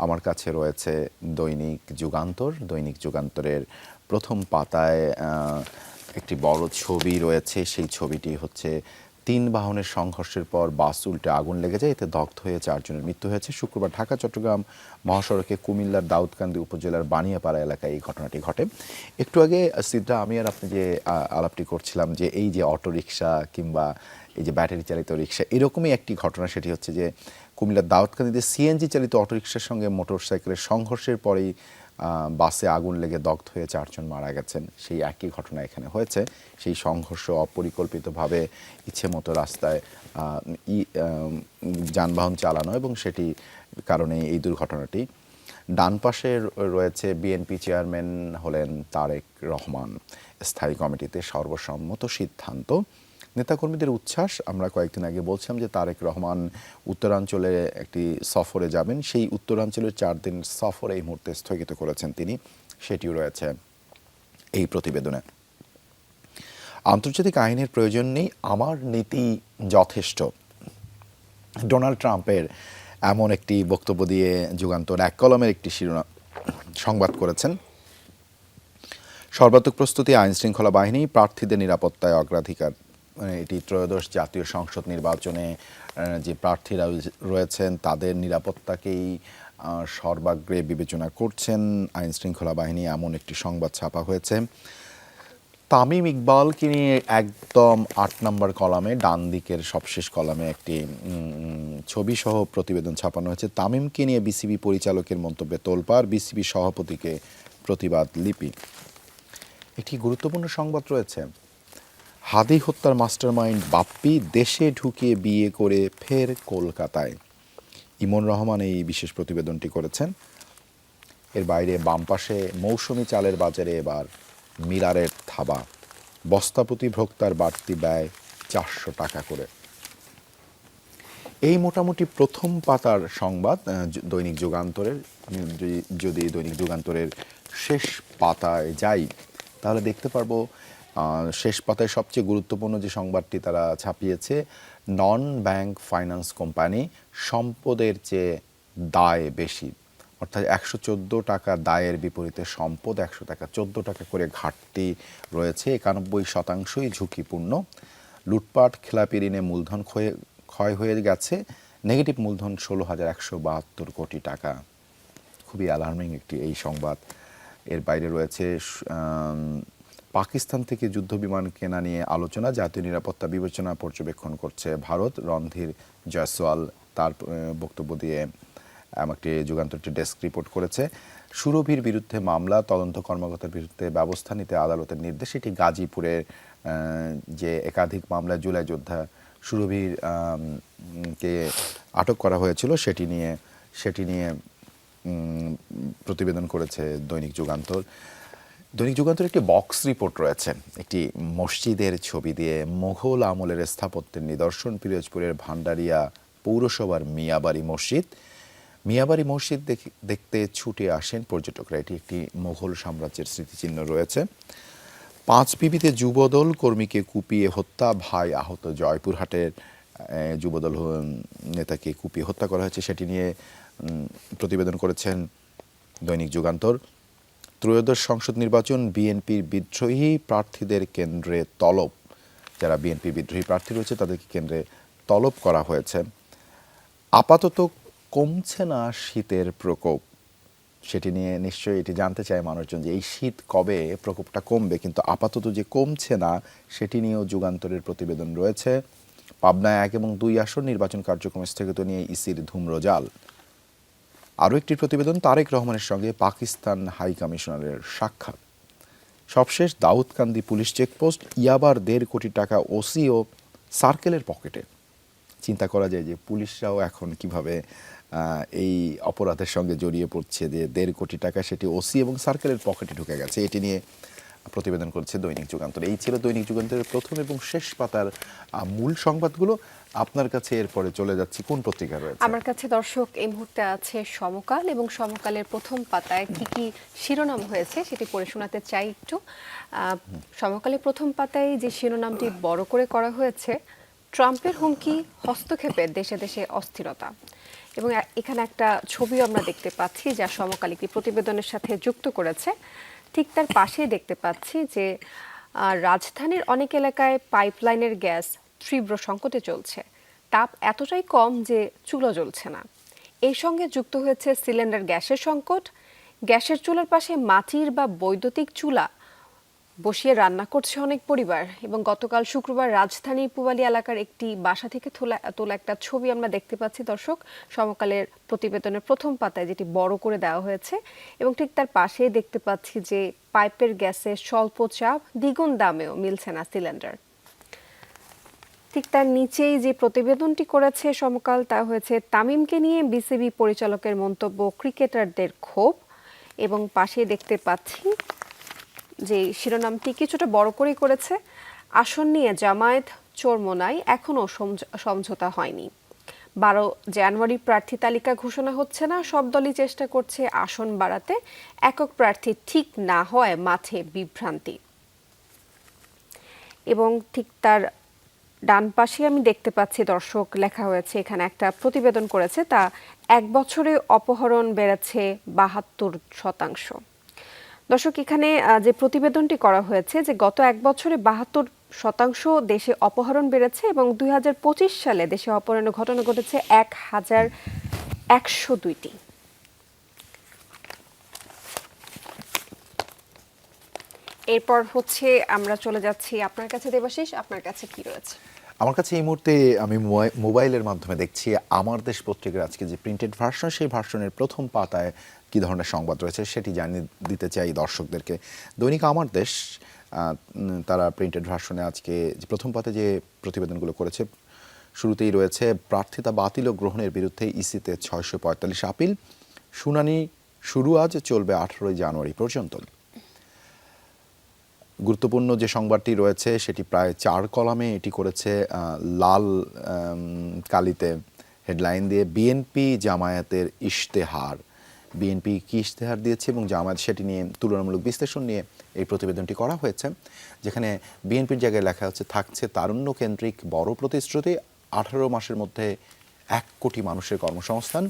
আমার কাছে রয়েছে দৈনিক যুগান্তর। দৈনিক যুগান্তরের প্রথম পাতায় একটি বড় ছবি রয়েছে। সেই ছবিটি হচ্ছে ৩ বাহনের সংঘর্ষের পর বাস উল্টে আগুন লেগে যায়, এতে দগ্ধ হয়ে ৪ জনের মৃত্যু হয়েছে। শুক্রবার ঢাকা চট্টগ্রাম মহাসড়কে কুমিল্লার দাউদকান্দি উপজেলার বানিয়াপাড়া এলাকায় এই ঘটনাটি ঘটে। একটু আগে সিদ্রা, আমি আর আপনি যে আলাপটি করছিলাম যে এই যে অটোরিকশা কিংবা এই যে ব্যাটারি চালিত রিকশা, এরকমই একটি ঘটনা। সেটি হচ্ছে যে কুমিল্লার দাউদকান্দিতে সিএনজি চালিত অটোরিকশার সঙ্গে মোটরসাইকেলের সংঘর্ষের পরেই বাসে আগুন লেগে দগ্ধ হয়ে ৪ জন মারা গেছেন। সেই একই ঘটনা এখানে হয়েছে। সেই সংঘর্ষ অপরিকল্পিতভাবে ইচ্ছেমতো রাস্তায় যানবাহন চালানো এবং সেটি কারণে এই দুর্ঘটনাটি। ডান পাশে রয়েছে বিএনপি চেয়ারম্যান হলেন তারেক রহমান। স্থায়ী কমিটিতে সর্বসম্মত সিদ্ধান্ত। নেতাকর্মীদের উচ্ছ্বাস। আমরা কয়েকদিন আগে বলছিলাম যে তারেক রহমান উত্তরাঞ্চলে একটি সফরে যাবেন। সেই উত্তরাঞ্চলের 4 দিন সফর এই মুহূর্তে স্থগিত করেছেন তিনি। সেটিও রয়েছে এই প্রতিবেদনে। আন্তর্জাতিক আইনের প্রয়োজন নেই, আমার নীতি যথেষ্ট। ডোনাল্ড ট্রাম্পের এমন একটি বক্তব্য দিয়ে যুগান্তর এক কলমের একটি শিরোনাম সংবাদ করেছেন। সর্বাত্মক প্রস্তুতি, আইন শৃঙ্খলা বাহিনী প্রার্থীদের নিরাপত্তায় অগ্রাধিকার। এটি ত্রয়োদশ জাতীয় সংসদ নির্বাচনে যে প্রার্থীরা রয়েছেন তাদের নিরাপত্তাকেই সর্বাগ্রে বিবেচনা করছেন আইন শৃঙ্খলা বাহিনী, এমন একটি সংবাদ ছাপা হয়েছে। তামিম ইকবালকে নিয়ে একদম ৮ নম্বর কলামে, ডান দিকের সবশেষ কলামে একটি ছবি সহ প্রতিবেদন ছাপানো হয়েছে। তামিমকে নিয়ে বিসিবি পরিচালকের মন্তব্যে তোলপাড়, বিসিবি সভাপতিকে প্রতিবাদ লিপি। একটি গুরুত্বপূর্ণ সংবাদ রয়েছে। হাদি হত্যার মাস্টারমাইন্ড বাপ্পি দেশে ঢুকিয়ে বিয়ে করে ফের কলকাতায়। ইমন রহমান এই বিশেষ প্রতিবেদনটি করেছেন। এর বাইরে বাম পাশে মৌসুমি চালের বাজারে এবার মিলারের থাবা, বস্তাপ্রতি ভোক্তার বাড়তি ব্যয় ৪০০ টাকা করে। এই মোটামুটি প্রথম পাতার সংবাদ দৈনিক যুগান্তরের। যদি দৈনিক যুগান্তরের শেষ পাতায় যাই তাহলে দেখতে পারবো শেষ পাতায় সবচেয়ে গুরুত্বপূর্ণ যে সংবাদটি তারা ছাপিয়েছে, নন ব্যাংক ফাইন্যান্স কোম্পানি সম্পদের চেয়ে দায় বেশি। অর্থাৎ ১১৪ টাকা দায়ের বিপরীতে সম্পদ ১০০ টাকা করে ঘাটতি রয়েছে। ৯১% ঝুঁকিপূর্ণ। লুটপাট, খেলাপি ঋণে মূলধন ক্ষয় হয়ে গেছে। নেগেটিভ মূলধন ১৬,১৭২ কোটি টাকা। খুবই অ্যালার্মিং একটি এই সংবাদ। এর বাইরে রয়েছে পাকিস্তান থেকে যুদ্ধবিমান কেনা নিয়ে আলোচনা, জাতীয় নিরাপত্তা বিবেচনা পর্যবেক্ষণ করছে ভারত। রণধীর জয়সওয়াল তার বক্তব্য দিয়ে একটি যুগান্তরটি ডেস্ক রিপোর্ট করেছে। সুরভির বিরুদ্ধে মামলা, তদন্ত কর্মকর্তার বিরুদ্ধে ব্যবস্থা নিতে আদালতের নির্দেশ। এটি গাজীপুরের যে একাধিক মামলায় জুলাই যোদ্ধা সুরভির কে আটক করা হয়েছিল সেটি নিয়ে প্রতিবেদন করেছে দৈনিক যুগান্তর। দৈনিক যুগান্তর একটি বক্স রিপোর্ট রয়েছে একটি মসজিদের ছবি দিয়ে। মোঘল আমলের স্থাপত্যের নিদর্শন, পিরোজপুরের ভান্ডারিয়া পৌরসভার মিয়াবাড়ি মসজিদ। মিয়াবাড়ি মসজিদ দেখতে ছুটে আসেন পর্যটকরা। এটি একটি মোঘল সাম্রাজ্যের স্মৃতিচিহ্ন রয়েছে। ৫ বিবিতে যুবদল কর্মীকে কুপিয়ে হত্যা, ভাই আহত। জয়পুরহাটের যুবদল নেতাকে কুপিয়ে হত্যা করা হয়েছে, সেটি নিয়ে প্রতিবেদন করেছেন দৈনিক যুগান্তর। ত্রয়োদশ সংসদ নির্বাচন, বিএনপির বিদ্রোহী প্রার্থীদের কেন্দ্রে তলব। যারা বিএনপি বিদ্রোহী প্রার্থী রয়েছে তাদেরকে কেন্দ্রে তলব করা হয়েছে। আপাতত কমছে না শীতের প্রকোপ, সেটি নিয়ে নিশ্চয়ই এটি জানতে চায় মানুষজন যে এই শীত কবে প্রকোপটা কমবে, কিন্তু আপাতত যে কমছে না সেটি নিয়েও যুগান্তরের প্রতিবেদন রয়েছে। পাবনায় ১ এবং ২ আসন নির্বাচন কার্যক্রম স্থগিত নিয়ে ইসির ধূম্রজাল। আরও একটি প্রতিবেদন, তারেক রহমানের সঙ্গে পাকিস্তান হাই কমিশনারের সাক্ষাৎ। সবশেষ দাউদকান্দি পুলিশ চেকপোস্ট, ইয়াবার ১.৫ কোটি টাকা ওসি ও সার্কেলের পকেটে। চিন্তা করা যায় যে পুলিশরাও এখন কিভাবে এই অপরাধের সঙ্গে জড়িয়ে পড়ছে, যে ১.৫ কোটি টাকা সেটি ওসি এবং সার্কেলের পকেটে ঢুকে গেছে। এটি নিয়ে প্রতিবেদন করেছে দৈনিক যুগান্তর। এই ছিল দৈনিক যুগান্তরের প্রথম এবং শেষ পাতার মূল সংবাদগুলো। আপনার কাছে এরপরে চলে যাচ্ছি কোন পত্রিকা রয়েছে? আমার কাছে দর্শক এই মুহূর্তে আছে সমকাল, এবং সমকালের প্রথম পাতায় কি কি শিরোনাম হয়েছে সেটি পড়ে শোনাতে চাই একটু। সমকালের প্রথম পাতায় যে শিরোনামটি বড় করে করা হয়েছে, ট্রাম্পের হুমকি, হস্তক্ষেপে দেশে দেশে অস্থিরতা। এবং এখানে একটা ছবি আমরা দেখতে পাচ্ছি যা সমকালিক প্রতিবেদনের সাথে যুক্ত করেছে। ঠিক তার পাশেই দেখতে পাচ্ছি যে রাজধানীর অনেক এলাকায় পাইপলাইনের গ্যাস তীব্র সংকটে চলছে। তাপ এতটাই কম যে চুলা জ্বলছে না। এই সঙ্গে যুক্ত হয়েছে সিলিন্ডার গ্যাসের সংকট। গ্যাসের চুলার পাশে মাটির বা বৈদ্যুতিক চুলা বসিয়ে রান্না করছে অনেক পরিবার। এবং গতকাল শুক্রবার রাজধানীর পুবালী এলাকার একটি বাসা থেকে তোলা একটা ছবি আমরা দেখতে পাচ্ছি দর্শক, সমকালের প্রতিবেদনের প্রথম পাতায়, যেটি বড় করে দেওয়া হয়েছে। এবং ঠিক তার পাশেই দেখতে পাচ্ছি যে পাইপের গ্যাসের স্বল্প চাপ, দ্বিগুণ দামেও মিলছে না সিলিন্ডার। ঠিক তার নিচেই যে প্রতিবেদনটি করেছে সমকাল, তা হয়েছে তামিমকে নিয়ে বিসিবি পরিচালকের মন্তব্য, ক্রিকেটারদের ক্ষোভ। এবং পাশেই দেখতে পাচ্ছি যে শিরোনামটি কিছুটা বড় করেই করেছে, আসন নিয়ে জামায়াত চরমোনাই এখনও সমঝোতা হয়নি। 12 জানুয়ারি প্রার্থী তালিকা ঘোষণা হচ্ছে না, সব দলই চেষ্টা করছে আসন বাড়াতে। একক প্রার্থী ঠিক না হয় মাঠে বিভ্রান্তি। এবং ঠিক তার ডান পাশে আমি দেখতে পাচ্ছি দর্শক, লেখা হয়েছে এখানে একটা প্রতিবেদন করেছে, তা এক বছরে অপহরণ বেড়েছে 72%। দর্শক, এখানে যে প্রতিবেদনটি করা হয়েছে যে গত এক বছরে 72% দেশে অপহরণ বেড়েছে এবং 2025 সালে দেশে অপহরণের ঘটনা ঘটেছে 1102টি। এরপর হচ্ছে আমরা চলে যাচ্ছি আপনার কাছে দেবাশিস, আপনার কাছে কি রয়েছে? আমার কাছে এই মুহূর্তে আমি মোবাইলের মাধ্যমে দেখছি আমার দেশ পত্রিকার আজকে যে প্রিন্টেড ভার্সন, সেই ভার্সনের প্রথম পাতায় কী ধরনের সংবাদ রয়েছে সেটি জানিয়ে দিতে চাই দর্শকদেরকে। দৈনিক আমার দেশ তারা প্রিন্টেড ভার্সনে আজকে যে প্রথম পাতায় যে প্রতিবেদনগুলো করেছে, শুরুতেই রয়েছে প্রার্থিতা বাতিল ও গ্রহণের বিরুদ্ধে ইসিতে 645 আপিল, শুনানি শুরু আজ, চলবে 18 জানুয়ারি পর্যন্ত। গুরুত্বপূর্ণ যে সংবাদটি রয়েছে সেটি প্রায় 4 কলামে এটি করেছে লাল কালিতে হেডলাইন দিয়ে, বিএনপি জামায়াতের ইশতেহার। বিএনপি কি ইশতেহার দিয়েছে এবং জামায়াত সেটি নিয়ে তুলনামূলক বিশ্লেষণ নিয়ে এই প্রতিবেদনটি করা হয়েছে, যেখানে বিএনপির জায়গায় লেখা হচ্ছে থাকছে তারুণ্য কেন্দ্রিক বড় প্রতিশ্রুতি, 18 মাসের মধ্যে 1 কোটি মানুষের কর্মসংস্থান,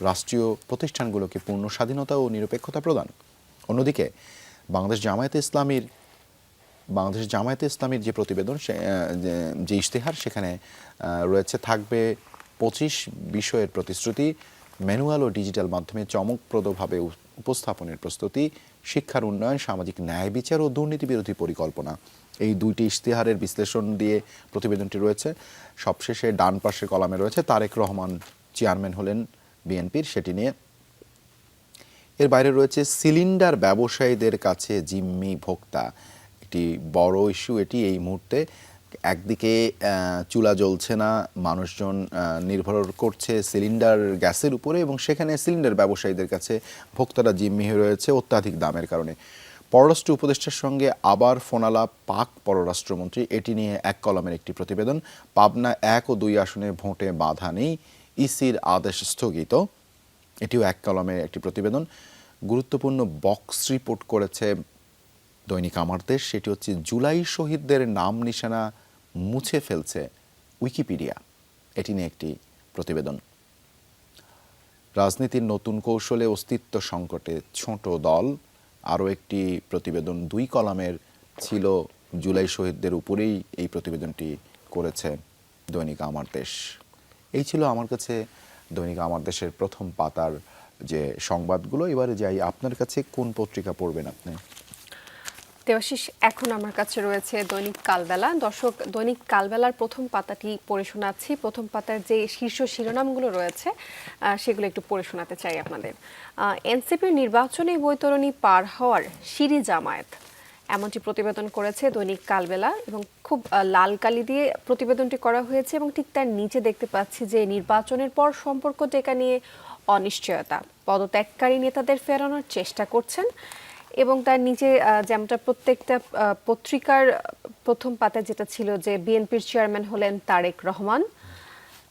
রাষ্ট্রীয় প্রতিষ্ঠানগুলোকে পূর্ণ স্বাধীনতা ও নিরপেক্ষতা প্রদান। অন্যদিকে বাংলাদেশ জামায়াতে ইসলামীর যে প্রতিবেদন, যে ইশতেহার, সেখানে রয়েছে থাকবে 25 বিষয়ের প্রতিশ্রুতি, ম্যানুয়াল ও ডিজিটাল মাধ্যমে চমকপ্রদভাবে উপস্থাপনের প্রস্তুতি, শিক্ষার উন্নয়ন, সামাজিক ন্যায় বিচার ও দুর্নীতি বিরোধী পরিকল্পনা। এই দুইটি ইশতেহারের বিশ্লেষণ দিয়ে প্রতিবেদনটি রয়েছে। সবশেষে ডান পাশের কলামে রয়েছে তারেক রহমান চেয়ারম্যান হলেন বিএনপির, সেটি নিয়ে। এর বাইরে রয়েছে সিলিন্ডার ব্যবসায়ীদের কাছে জিম্মি ভোক্তা, একটি বড় ইস্যু এটি এই মুহূর্তে। একদিকে চুলা জ্বলছে না, মানুষজন নির্ভর করছে সিলিন্ডার গ্যাসের উপরে এবং সেখানে সিলিন্ডার ব্যবসায়ীদের কাছে ভোক্তারা জিম্মি হয়ে রয়েছে অত্যাধিক দামের কারণে। পররাষ্ট্র উপদেষ্টার সঙ্গে আবার ফোনালাপ পাক পররাষ্ট্রমন্ত্রী, এটি নিয়ে 1 কলামের একটি প্রতিবেদন। পাবনা 1 ও 2 আসনে ভোটে বাধা নেই, ইসির আদেশ স্থগিত, এটিও 1 কলামের একটি প্রতিবেদন। গুরুত্বপূর্ণ বক্স রিপোর্ট করেছে দৈনিক আমার দেশ, সেটি হচ্ছে জুলাই শহীদদের নাম নিশানা মুছে ফেলছে উইকিপিডিয়া, এটি নিয়ে একটি প্রতিবেদন। রাজনীতির নতুন কৌশলে অস্তিত্ব সংকটে ছোট দল, আরও একটি প্রতিবেদন 2 কলামের ছিল, জুলাই শহীদদের উপরেই এই প্রতিবেদনটি করেছে দৈনিক আমার দেশ। এই ছিল আমার কাছে দৈনিক আমার দেশের প্রথম পাতার যে সংবাদগুলো। এবারে যাই আপনার কাছে, কোন পত্রিকা পড়বেন আপনি? দেবাশিস, এখন আমার কাছে রয়েছে দৈনিক কালবেলা। দর্শক, দৈনিক কালবেলার প্রথম পাতাটি পড়ে শোনাচ্ছি। প্রথম পাতার যে শীর্ষ শিরোনামগুলো রয়েছে সেগুলো একটু পড়ে শোনাতে চাই আপনাদের। এনসিপির নির্বাচনী বৈতরণী পার হওয়ার সিঁড়ি জামায়াত, এমনটি প্রতিবেদন করেছে দৈনিক কালবেলা এবং খুব লাল কালি দিয়ে প্রতিবেদনটি করা হয়েছে। এবং ঠিক তার নিচে দেখতে পাচ্ছি যে নির্বাচনের পর সম্পর্ক টেকা নিয়ে অনিশ্চয়তা, পদত্যাগকারী নেতাদের ফেরানোর চেষ্টা করছেন। এবং তার নিচে যেমনটা প্রত্যেকটা পত্রিকার প্রথম পাতায় যেটা ছিল যে বিএনপির চেয়ারম্যান হলেন তারেক রহমান,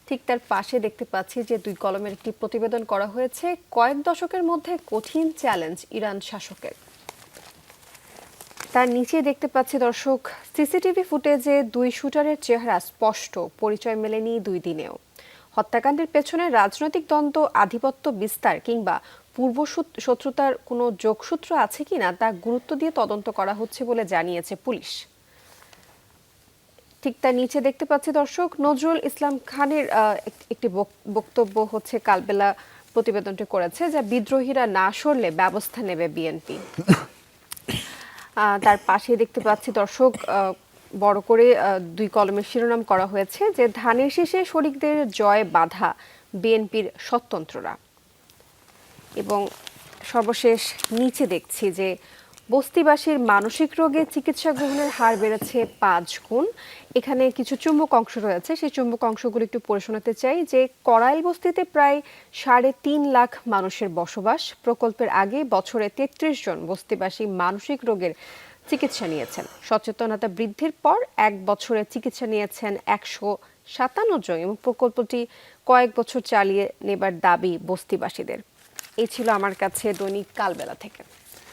ঠিক তার পাশে দেখতে পাচ্ছি যে 2 কলমের একটি প্রতিবেদন করা হয়েছে, কয়েক দশকের মধ্যে কঠিন চ্যালেঞ্জ ইরান শাসকের। তার নিচে দেখতে পাচ্ছি দর্শক, সিসিটিভি ফুটেজে 2 শুটারের চেহারা স্পষ্ট, পরিচয় মেলেনি 2 দিনেও। হত্যাকাণ্ডের পেছনে রাজনৈতিক দ্বন্দ্ব, আধিপত্য বিস্তার কিংবা শত্রুতার কোনো যোগসূত্র আছে কিনা তা গুরুত্ব দিয়ে তদন্ত করা হচ্ছে বলে জানিয়েছে পুলিশ। ঠিক তার নিচে দেখতে পাচ্ছি দর্শক, নজরুল ইসলাম খানের একটি বক্তব্য হচ্ছে কালবেলা প্রতিবেদনটি করেছে, যা বিদ্রোহীরা না সরলে ব্যবস্থা নেবে বিএনপি। তার পাশে দেখতে পাচ্ছি দর্শক, বড় করে দুই কলমের শিরোনাম করা হয়েছে যে ধানের শীষে শরিকদের জয় বাধা বিএনপির স্বতন্ত্ররা। এবং সর্বশেষ নিচে দেখছি যে বস্তিবাসীর মানসিক রোগে চিকিৎসা গ্রহণের হার বেড়েছে 5 গুণ। এখানে কিছু চুম্বক অংশ রয়েছে, সেই চুম্বক অংশগুলো একটু পড়ে শোনাতে চাই। যে করাইল বস্তিতে প্রায় 3.5 লাখ মানুষের বসবাস। প্রকল্পের আগে বছরে 33 জন বস্তিবাসী মানসিক রোগের চিকিৎসা নিয়েছেন। সচেতনতা বৃদ্ধির পর 1 বছরে চিকিৎসা নিয়েছেন 157 জন এবং প্রকল্পটি কয়েক বছর চালিয়ে নেবার দাবি বস্তিবাসীদের। এই ছিল আমার কাছে দৈনিক কালবেলা থেকে।